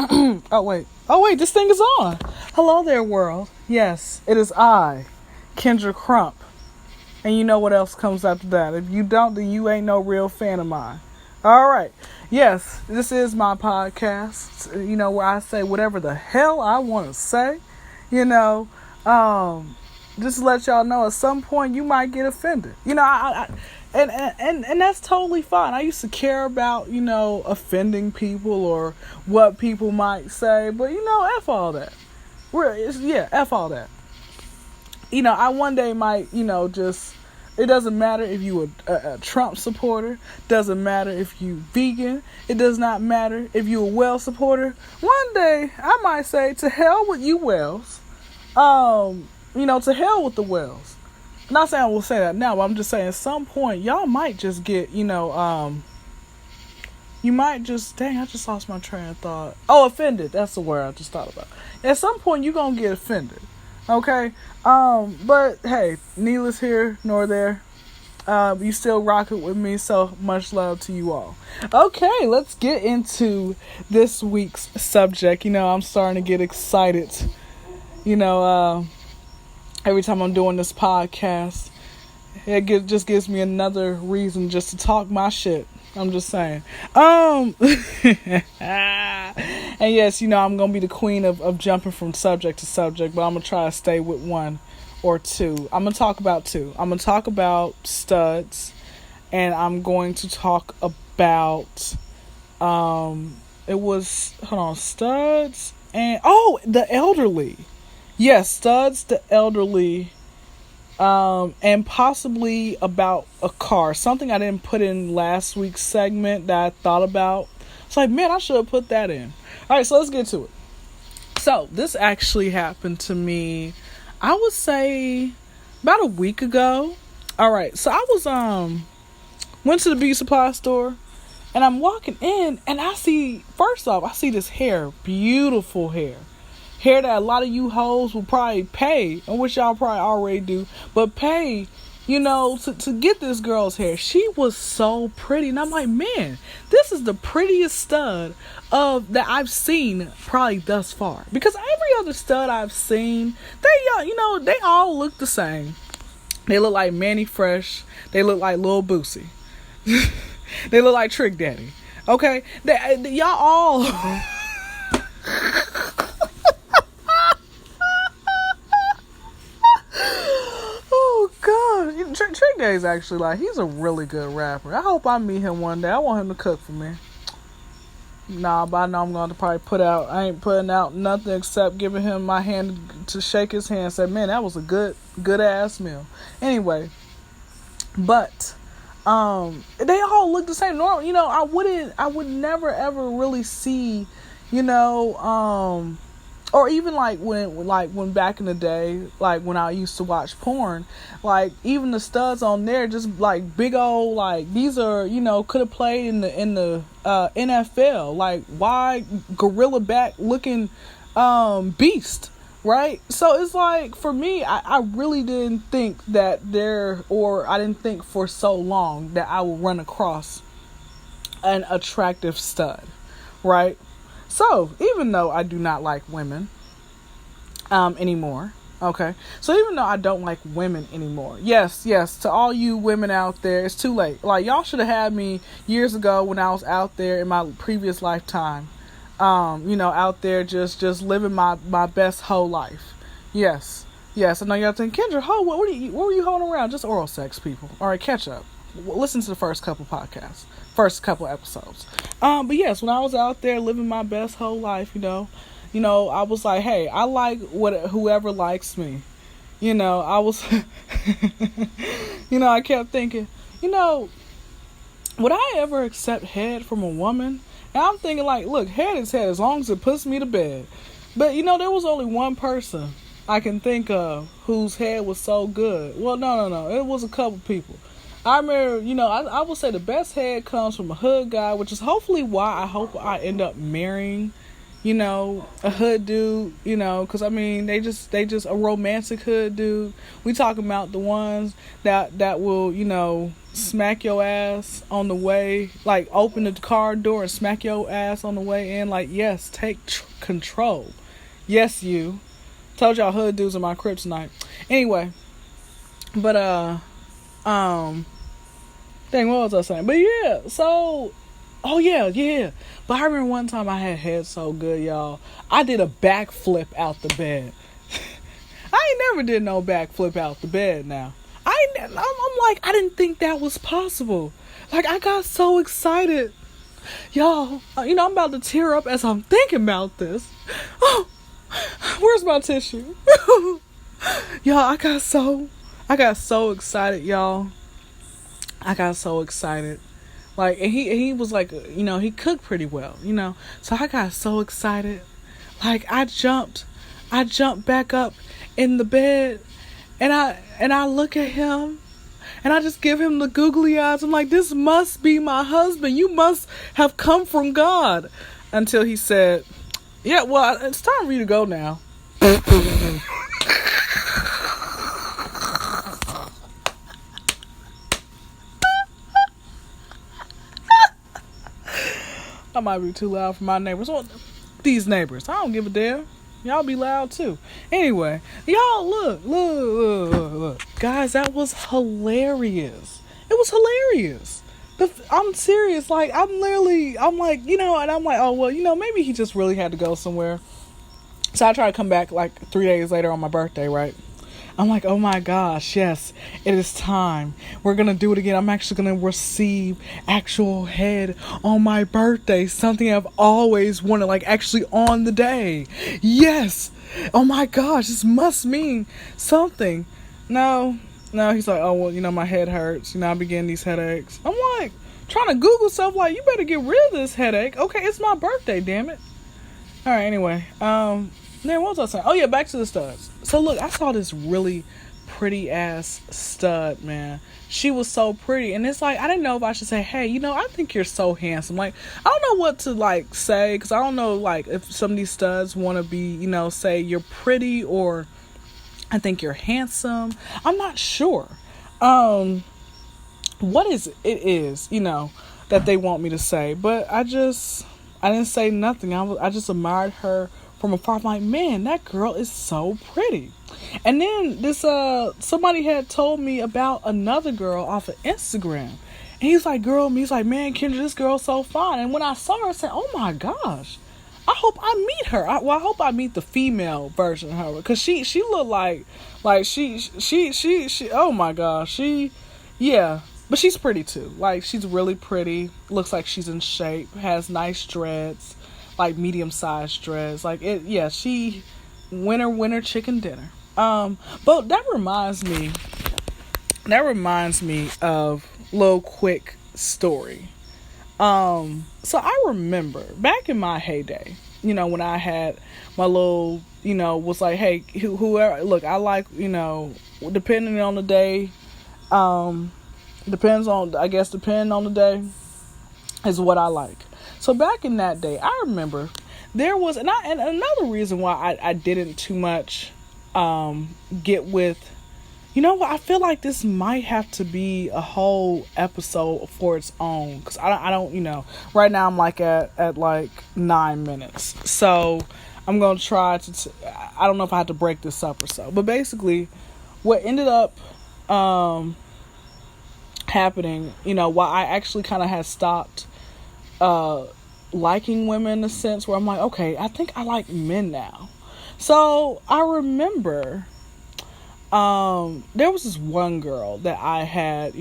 Oh wait, this thing is on. Hello there, world. Yes, it is I, Kyndra Crump. And you know what else comes after that. If you don't, then you ain't no real fan of mine. Alright. Yes, this is my podcast. Where I say whatever the hell I want to say. Just to let y'all know, at some point you might get offended. And that's totally fine. I used to care about, offending people or what people might say. But, F all that. F all that. I one day might, it doesn't matter if you a Trump supporter. Doesn't matter if you vegan. It does not matter if you a Wells supporter. One day, I might say, to hell with you Wells. To hell with the Wells. Not saying I will say that now, but I'm just saying at some point, y'all might just get, you might just, dang, I just lost my train of thought. Oh, offended. That's the word I just thought about. At some point, you're going to get offended. Okay? But, hey, neither's here nor there. You still rocking with me, so much love to you all. Okay, let's get into this week's subject. I'm starting to get excited. Every time I'm doing this podcast, just gives me another reason just to talk my shit. I'm just saying. And yes, I'm going to be the queen of jumping from subject to subject, but I'm going to try to stay with one or two. I'm going to talk about two. I'm going to talk about studs, and I'm going to talk about, studs and, the elderly. Yes, studs, the elderly, and possibly about a car. Something I didn't put in last week's segment that I thought about. It's like, man, I should have put that in. All right, so let's get to it. So this actually happened to me, I would say, about a week ago. All right, so I was went to the beauty supply store, and I'm walking in, and I see this hair, beautiful hair. Hair that a lot of you hoes will probably pay, and which y'all probably already do, but pay, to get this girl's hair. She was so pretty, and I'm like, man, this is the prettiest stud that I've seen probably thus far. Because every other stud I've seen, they all look the same. They look like Manny Fresh. They look like Lil Boosie. They look like Trick Daddy. Okay, y'all all. Trick Daddy's actually he's a really good rapper. I hope I meet him one day. I want him to cook for me. Nah, but I know I'm going to probably I ain't putting out nothing except giving him my hand to shake his hand and say, man, that was a good ass meal. Anyway, but they all look the same. Normal, I would never ever really see, or even when back in the day, when I used to watch porn, even the studs on there, just big old, these are, could have played in the NFL, wide gorilla back looking beast, right? So it's for me, I really didn't think that I didn't think for so long that I would run across an attractive stud, right? So, even though I do not like women anymore, okay? So, even though I don't like women anymore, yes, to all you women out there, it's too late. Y'all should have had me years ago when I was out there in my previous lifetime, out there just living my best whole life. Yes, I know y'all think, Kyndra, what were you holding around? Just oral sex, people. All right, catch up. Listen to the first couple podcasts. First couple episodes. But yes, when I was out there living my best whole life, I was like, hey, I like whoever likes me. I was, I kept thinking, would I ever accept head from a woman? And I'm thinking look, head is head as long as it puts me to bed. But, there was only one person I can think of whose head was so good. Well, no. It was a couple people. I remember, I would say the best head comes from a hood guy, which is hopefully why I hope I end up marrying, a hood dude, because I mean they just a romantic hood dude. We talking about the ones that will, smack your ass on the way, like open the car door and smack your ass on the way in. Like, yes, take control. Yes, you. Told y'all hood dudes are my kryptonite. Anyway, but dang, what was I saying? But yeah, so. Oh, yeah. But I remember one time I had head so good, y'all. I did a backflip out the bed. I ain't never did no backflip out the bed now. I'm like, I didn't think that was possible. Like, I got so excited. Y'all, I'm about to tear up as I'm thinking about this. Oh, where's my tissue? Y'all, I got so excited, y'all. I got so excited. Like, and he was like, he cooked pretty well, So I got so excited. Like, I jumped back up in the bed, and I look at him, and I just give him the googly eyes. I'm like, this must be my husband. You must have come from God. Until he said, yeah, well, it's time for you to go now. I might be too loud for my neighbors. Well, these neighbors, I don't give a damn. Y'all be loud too. Anyway, y'all look. Guys, that was hilarious. It was hilarious. I'm serious. Like, I'm like, and I'm like, oh, well, maybe he just really had to go somewhere. So I try to come back like 3 days later on my birthday, right? I'm like, oh my gosh, yes, it is time. We're going to do it again. I'm actually going to receive actual head on my birthday. Something I've always wanted, like actually on the day. Yes. Oh my gosh, this must mean something. No, he's like, oh, well, my head hurts. I be getting these headaches. I'm like, trying to Google stuff like, you better get rid of this headache. Okay, it's my birthday, damn it. All right, anyway, man, what was I saying? Oh, yeah, back to the studs. So, look, I saw this really pretty-ass stud, man. She was so pretty. And it's like, I didn't know if I should say, hey, I think you're so handsome. Like, I don't know what to, like, say. Because I don't know, like, if some of these studs want to be, say you're pretty or I think you're handsome. I'm not sure. What it is, that they want me to say. But I didn't say nothing. I just admired her from afar. I'm like, man, that girl is so pretty. And then this somebody had told me about another girl off of Instagram. And he's like, he's like, man, Kyndra, this girl's so fine. And when I saw her, I said, oh my gosh, I hope I meet her. I hope I meet the female version of her. Because she looked like she, oh my gosh, yeah. But she's pretty too. Like, she's really pretty. Looks like she's in shape. Has nice dreads. Like, medium-sized dreads. Like, she winner chicken dinner. But that reminds me of a little quick story. So I remember back in my heyday, when I had my little, was like, hey, whoever, look, I like, depending on the day, depending on the day is what I like. So back in that day, I remember there was, and another reason why I didn't too much get with, I feel like this might have to be a whole episode for its own, because I don't, right now I'm like at like 9 minutes, so I'm gonna try to I don't know if I have to break this up or so, but basically what ended up happening, while I actually kind of had stopped liking women in a sense where I'm like, okay, I think I like men now. So I remember there was this one girl that I had,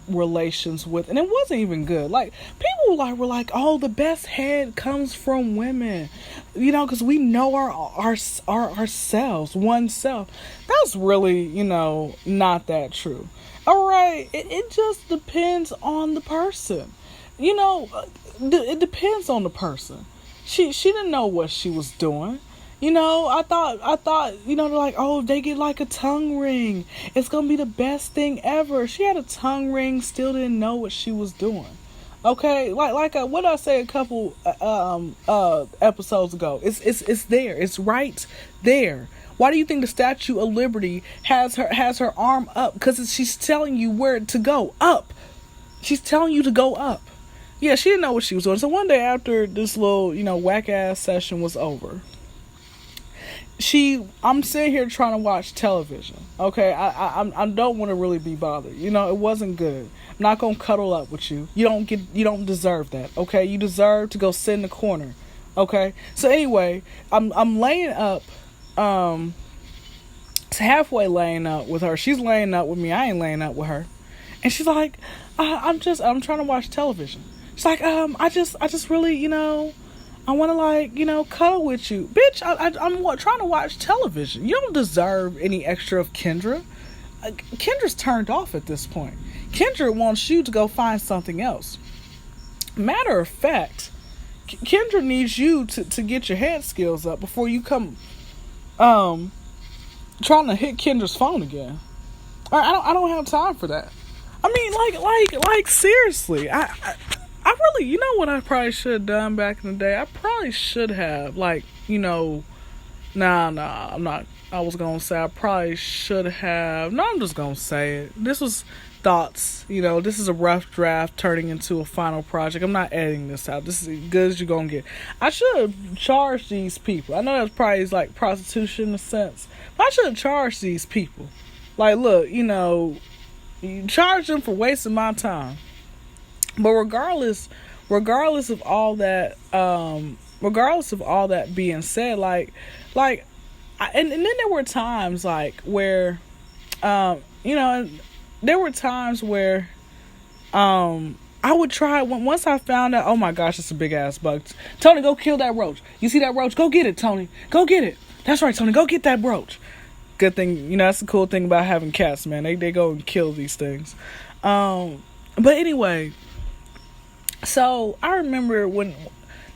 relations with, and it wasn't even good. Like, people were like, oh, the best head comes from women, because we know ourselves, oneself. That's really, not that true. All right, it just depends on the person. It depends on the person. She didn't know what she was doing. I thought, they're like, oh, they get like a tongue ring. It's going to be the best thing ever. She had a tongue ring, still didn't know what she was doing. Okay, what I say a couple episodes ago. It's there. It's right there. Why do you think the Statue of Liberty has her arm up? Because she's telling you where to go, up. She's telling you to go up. Yeah, she didn't know what she was doing. So one day after this little, whack ass session was over, I'm sitting here trying to watch television. Okay, I don't want to really be bothered. It wasn't good. I'm not gonna cuddle up with you. You don't deserve that. Okay, you deserve to go sit in the corner. Okay, so anyway, I'm laying up, halfway laying up with her. She's laying up with me. I ain't laying up with her, and she's like, I'm trying to watch television. She's like, I just really, I want to cuddle with you. Bitch, I'm trying to watch television. You don't deserve any extra of Kyndra. Kendra's turned off at this point. Kyndra wants you to go find something else. Matter of fact, Kyndra needs you to get your head skills up before you come trying to hit Kendra's phone again. I don't have time for that. I mean, like seriously, I really, what I probably should have done back in the day? I probably should have, nah, I'm not. I was going to say I probably should have. No, I'm just going to say it. This was thoughts. This is a rough draft turning into a final project. I'm not editing this out. This is as good as you're going to get. I should have charged these people. I know that's probably like prostitution in a sense. But I should have charged these people. Like, look, you charge them for wasting my time. But regardless of all that, being said, and then there were times where, there were times where, I would try once I found out. Oh my gosh, it's a big ass bug. Tony, go kill that roach. You see that roach? Go get it, Tony. Go get it. That's right, Tony. Go get that roach. Good thing, that's the cool thing about having cats, man. They go and kill these things. But anyway. So I remember when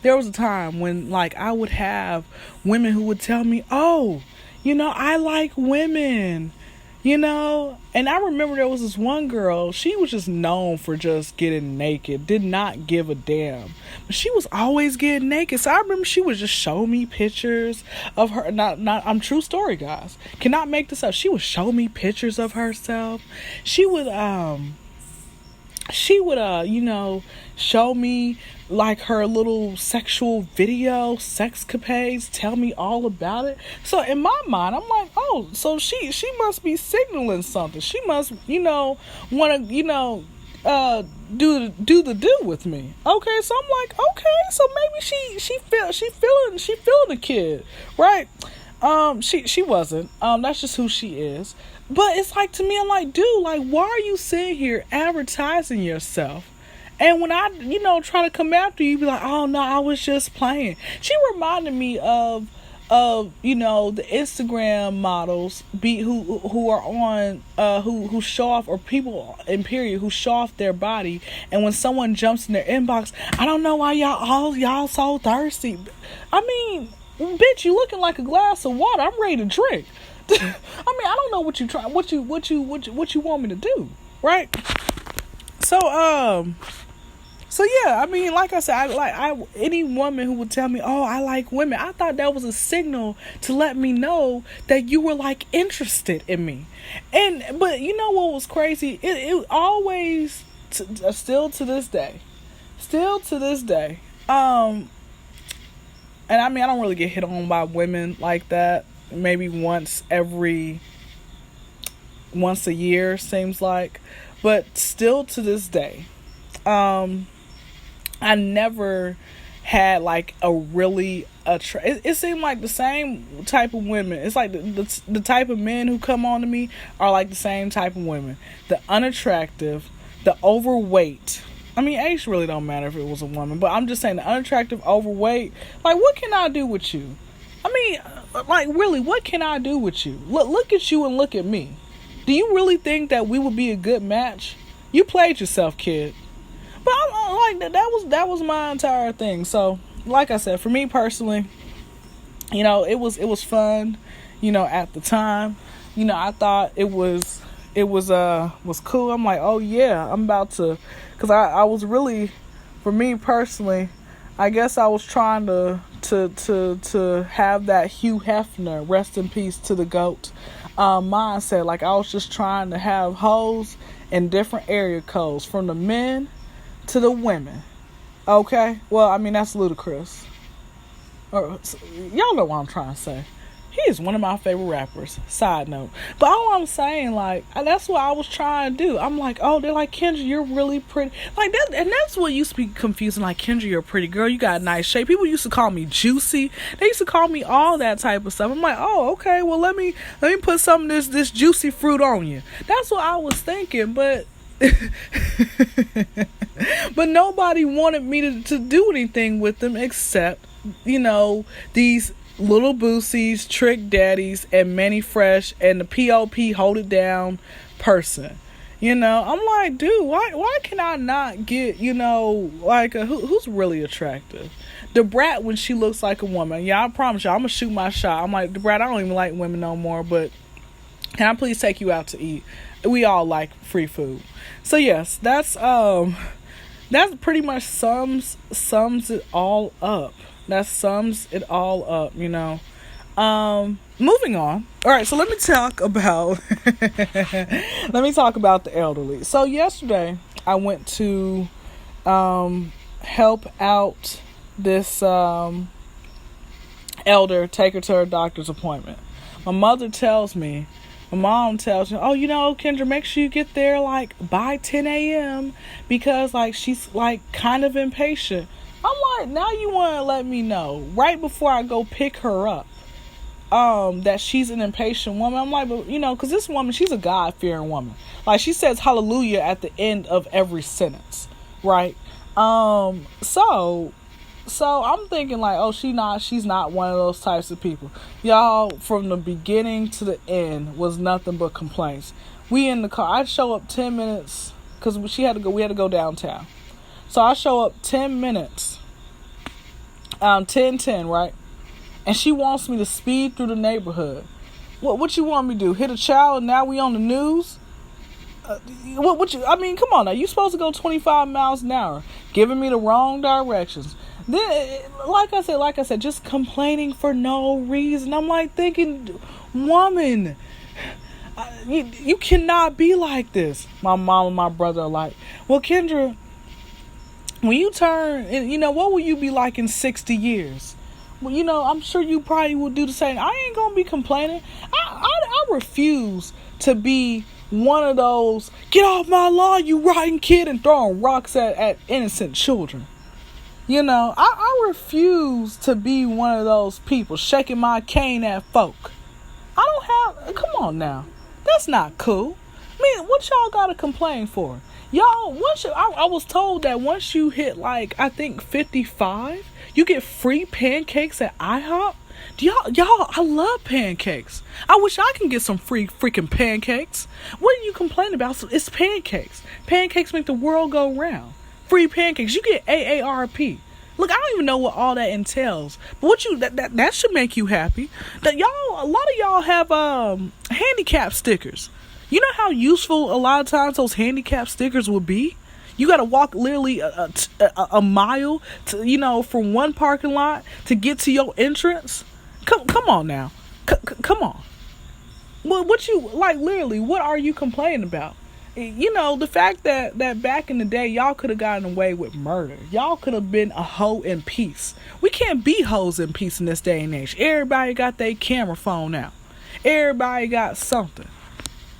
there was a time when I would have women who would tell me, oh, I like women, and I remember there was this one girl, she was just known for just getting naked, did not give a damn, but she was always getting naked. So I remember she would just show me pictures of her, I'm true story, guys, cannot make this up. She would show me pictures of herself. She would show me her little sexual video, sexcapades, tell me all about it. So in my mind, I'm like, oh, so she must be signaling something. She must, want to, do the do with me. Okay, so I'm like, okay, so maybe she feeling the kid, right? She wasn't. That's just who she is. But it's to me, I'm like, dude, why are you sitting here advertising yourself? And when I, try to come after you, be like, oh no, I was just playing. She reminded me of the Instagram models who are on who show off, or people in period who show off their body, and when someone jumps in their inbox, I don't know why y'all so thirsty. I mean, bitch, you looking like a glass of water. I'm ready to drink. I mean, I don't know what you want me to do, right? So yeah, I mean, like I said, any woman who would tell me, oh, I like women, I thought that was a signal to let me know that you were interested in me. But you know what was crazy? It always, still to this day, and I mean, I don't really get hit on by women like that. Maybe once a year, seems like. But still to this day, I never had a really it seemed like the same type of women. It's like the type of men who come on to me are the same type of women. The unattractive, the overweight. I mean, age really don't matter if it was a woman, but I'm just saying the unattractive, overweight. What can I do with you? I mean, really, what can I do with you? Look at you and look at me. Do you really think that we would be a good match? You played yourself, kid. But that was my entire thing. So, like I said, for me personally, it was fun, at the time. I thought it was cool. I'm like, oh yeah, I'm about to, because I was really for me personally, I guess I was trying to have that Hugh Hefner, rest in peace to the GOAT, mindset. Like I was just trying to have hoes in different area codes, from the men to the women. Okay? Well, I mean, that's ludicrous. Y'all know what I'm trying to say. He is one of my favorite rappers. Side note. But all I'm saying, like, that's what I was trying to do. I'm like, oh, they're like, Kyndra, you're really pretty. Like, that, and that's what used to be confusing. Like, Kyndra, you're a pretty girl. You got a nice shape. People used to call me juicy. They used to call me all that type of stuff. I'm like, oh, okay, well, let me put some of this juicy fruit on you. That's what I was thinking, but... but nobody wanted me to do anything with them except, these little boosies, trick daddies, and Manny Fresh, and the POP hold it down person. I'm like, dude, why can I not get, like who's really attractive? The Brat, when she looks like a woman. Yeah, I promise you, I'm gonna shoot my shot. I'm like, the Brat, I don't even like women no more, but can I please take you out to eat? We all like free food. So yes, that's pretty much sums it all up. That sums it all up, Moving on. All right, so let me talk about the elderly. So yesterday I went to help out this elder, take her to her doctor's appointment. My mom tells me, oh, Kyndra, make sure you get there like by 10 a.m. because like she's like kind of impatient. I'm like, now you want to let me know right before I go pick her up that she's an impatient woman. I'm like, but because this woman, she's a God-fearing woman. Like, she says hallelujah at the end of every sentence, right? So I'm thinking like, oh, she's not one of those types of people. Y'all, from the beginning to the end was nothing but complaints. We in the car. I show up 10 minutes because we had to go downtown. So I show up 10 minutes, 10:10, right? And she wants me to speed through the neighborhood. What you want me to do? Hit a child and now we on the news? Come on now. You supposed to go 25 miles an hour, giving me the wrong directions. Then, like I said, just complaining for no reason. I'm like thinking, woman, you cannot be like this. My mom and my brother are like, well, Kyndra, when you turn, what will you be like in 60 years? Well, I'm sure you probably will do the same. I ain't gonna be complaining. I refuse to be one of those, get off my lawn, you rotten kid, and throwing rocks at innocent children. I refuse to be one of those people shaking my cane at folk. Come on now. That's not cool. What y'all gotta complain for? Y'all, I was told that once you hit like, I think 55, you get free pancakes at IHOP. Y'all, I love pancakes. I wish I can get some free freaking pancakes. What are you complaining about? It's pancakes. Pancakes make the world go round. Free pancakes. You get AARP. Look, I don't even know what all that entails, but that should make you happy. That a lot of y'all have handicap stickers. You know how useful a lot of times those handicap stickers will be? You got to walk literally a mile to, from one parking lot to get to your entrance. Come on now. Come on. Well, literally, what are you complaining about? The fact that back in the day, y'all could have gotten away with murder. Y'all could have been a hoe in peace. We can't be hoes in peace in this day and age. Everybody got their camera phone out. Everybody got something.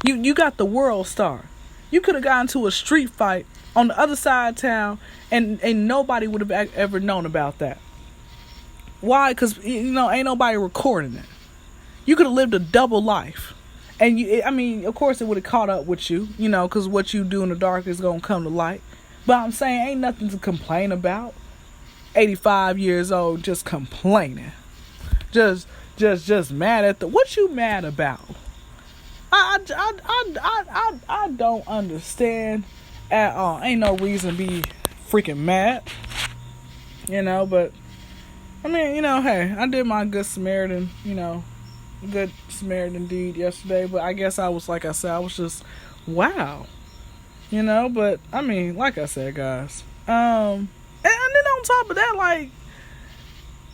You got the world star. You could have gotten to a street fight on the other side of town and nobody would have ever known about that. Why? Because, ain't nobody recording it. You could have lived a double life. And, of course it would have caught up with you, because what you do in the dark is going to come to light. But I'm saying ain't nothing to complain about. 85 years old, just complaining. Just mad at what you mad about? I don't understand at all. Ain't no reason to be freaking mad. But hey, I did my good Samaritan, good Samaritan deed yesterday, but I guess I was, like I said, I was just wow. But like I said, guys, on top of that, like,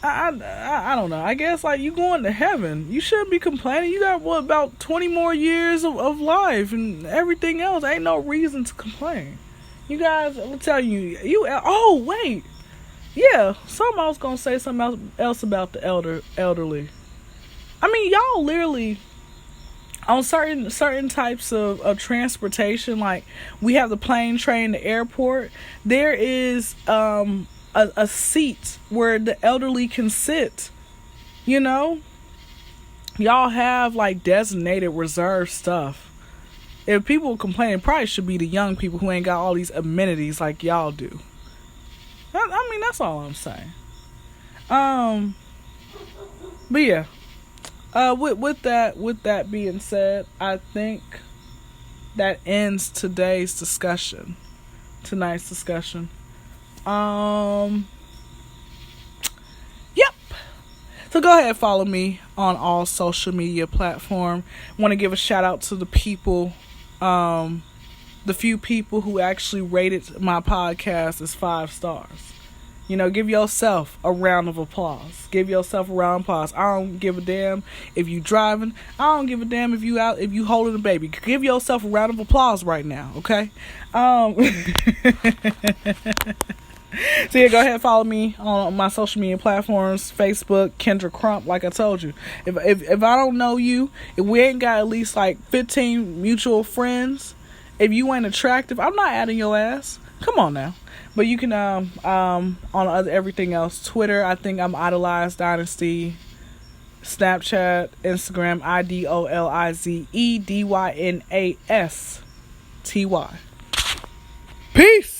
I don't know. I guess, like, you going to heaven. You shouldn't be complaining. You got, what, about 20 more years of life and everything else. Ain't no reason to complain. You guys, I'm telling you, oh, wait. Yeah, I was going to say something else about the elderly. I mean, y'all literally, on certain types of transportation, like, we have the plane, train, the airport, there is, a seat where the elderly can sit. You know, y'all have like designated reserved stuff. If people complain, it probably should be the young people who ain't got all these amenities like y'all do. I mean, that's all I'm saying. But yeah, with that being said, I think that ends tonight's discussion. Yep. So go ahead, follow me on all social media platforms. Want to give a shout out to the people, the few people who actually rated my podcast as 5 stars. You know, give yourself a round of applause. I don't give a damn if you driving. I don't give a damn if you holding a baby. Give yourself a round of applause right now, okay? So yeah, go ahead and follow me on my social media platforms. Facebook, Kyndra Crump. Like I told you, if I don't know you, if we ain't got at least like 15 mutual friends, if you ain't attractive, I'm not adding your ass. Come on now. But you can on everything else. Twitter, I think I'm Idolized Dynasty. Snapchat, Instagram, IDOLIZEDYNASTY. Peace.